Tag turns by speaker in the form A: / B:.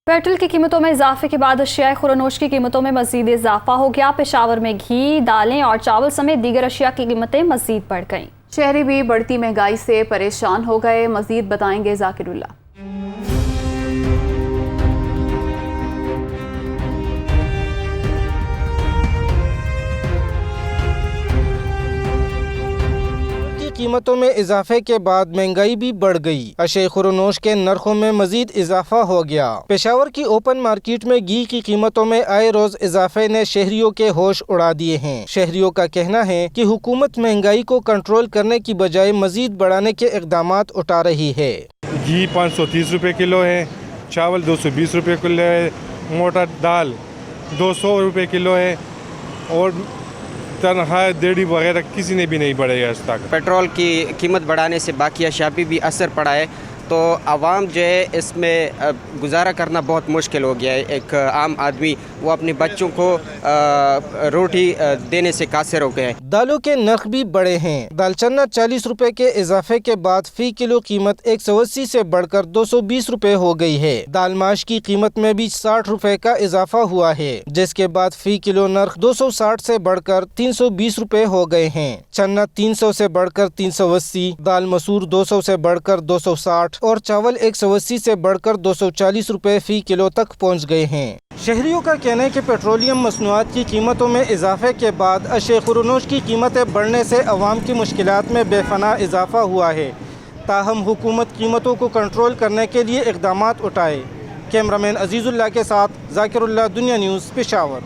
A: Petrol की कीमतों में इजाफे के बाद अशिया खुरनोश की कीमतों में मजीद इजाफा हो गया। पेशावर में घी, दालें और चावल समेत दीगर अशिया की कीमतें मजीद बढ़ गईं।
B: शहरी भी बढ़ती महंगाई से परेशान हो गए। मजीद बताएंगे जाकिरुल्लाह।
C: कीमतों में इजाफे के बाद महंगाई भी बढ़ गई। अशे खुरनोश के नरखों में मजीद इजाफा हो गया। पेशावर की ओपन मार्केट में घी की कीमतों में आए रोज इजाफे ने शहरियों के होश उड़ा दिए हैं। शहरियों का कहना है कि हुकूमत महंगाई को कंट्रोल करने की बजाय मजीद बढ़ाने के इकदाम उठा रही है।
D: घी 530 रुपये किलो है, चावल 220 रुपये किलो है, मोटा दाल 200 रुपये किलो है और तनख्वाह देड़ी वगैरह किसी ने भी नहीं बढ़ाया आज तक।
E: पेट्रोल की कीमत बढ़ाने से बाकी अशिया पे भी असर पड़ा है, तो आवाम जो है इसमें गुजारा करना बहुत मुश्किल हो गया है। एक आम आदमी वो अपने बच्चों को रोटी देने से कासिर हो गए।
C: दालों के नर्ख भी बढ़े हैं। दाल चन्ना 40 रुपए के इजाफे के बाद फी किलो कीमत 180 से बढ़कर 220 रुपए हो गई है। दाल माश की कीमत में भी 60 रुपए का इजाफा हुआ है, जिसके बाद फी किलो नर्ख 260 से बढ़कर 320 रुपए हो गए हैं। चन्ना 300 से बढ़कर 380, दाल मसूर 200 से बढ़कर 260 और चावल 180 से बढ़कर 240 रुपए फी किलो तक पहुंच गए हैं। शहरियों का कहना है कि पेट्रोलियम मसनूआत की कीमतों में इजाफे के बाद अशे खुरनोश की कीमतें बढ़ने से अवाम की मुश्किलात में बेफना इजाफा हुआ है। ताहम हुकूमत कीमतों को कंट्रोल करने के लिए इकदाम उठाए। कैमरामैन अजीजुल्लाह के साथ जाकिरुल्लाह, दुनिया न्यूज़, पेशावर।